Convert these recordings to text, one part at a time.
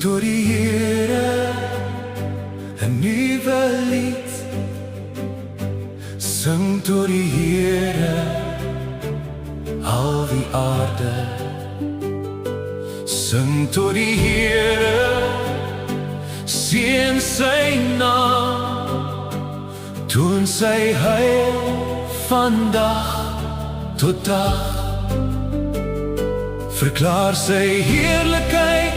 tot die Here 'n nuwe lied. Sing tot die Here al die aarde. Sing tot die Here, seën sy naam, toon sy heil van dag tot dag. Verklaar sy heerlikheid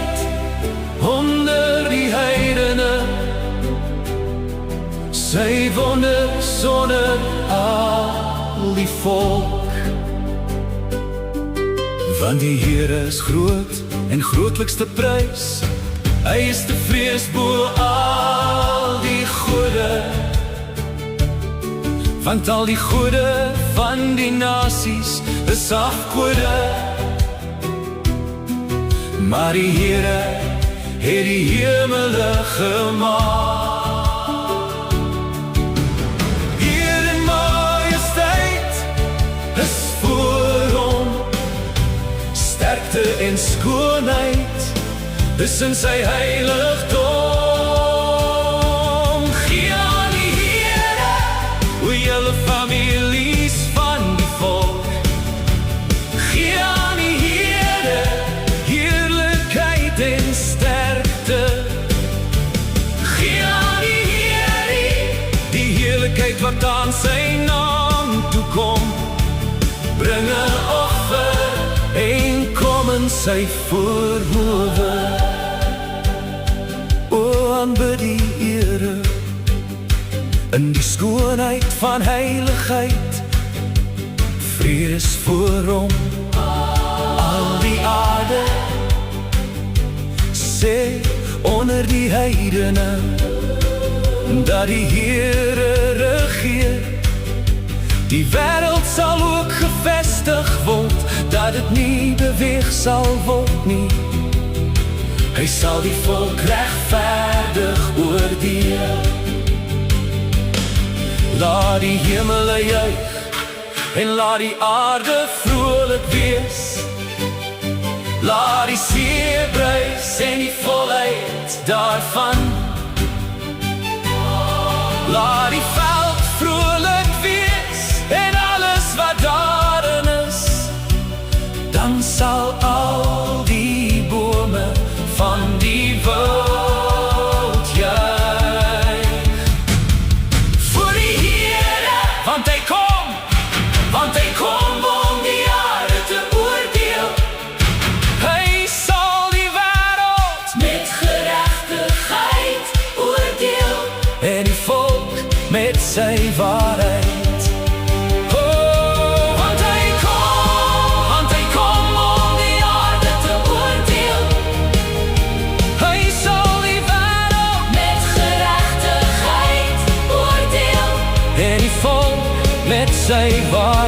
onder die heidene, sy wonders onder al die volk. Want die Here is groot en grootlikste prys, hy is te vrees bo al die goede. Want al die goede van die nasies is afgode, maar die Here het die hemele gemaak. Eer en majesteit is voor hom, sterkte en skoonheid is in sy heiligdom. Gee aan die Here, o julle families van die volk. Gee aan die Here heerlikheid en sterkte. Gee aan die Here die heerlikheid wat aan sy naam toekom. Bring 'n offer en kom in sy voorhoewe. O, aanbid die Here in die skoonheid van heiligheid. Vrees voor hom al die aarde, sê onder die heidene dat die Here regeer. Die wêreld sal ook gevestig word, dat het nie beweeg sal word nie. Hy sal die volk regverdig oordeel. Laat die hemele juig en laat die aarde vrolik wees. Laat die see bruis en die volheid daarvan. Laat die veld vrolik wees en alles wat daarin is. Dan sal al die bome van die woud juig voor die Here, want hy kom om die aarde te oordeel. Hy sal die wêreld met geregtigheid oordeel en die volk met sy waarheid. Met sy waarheid.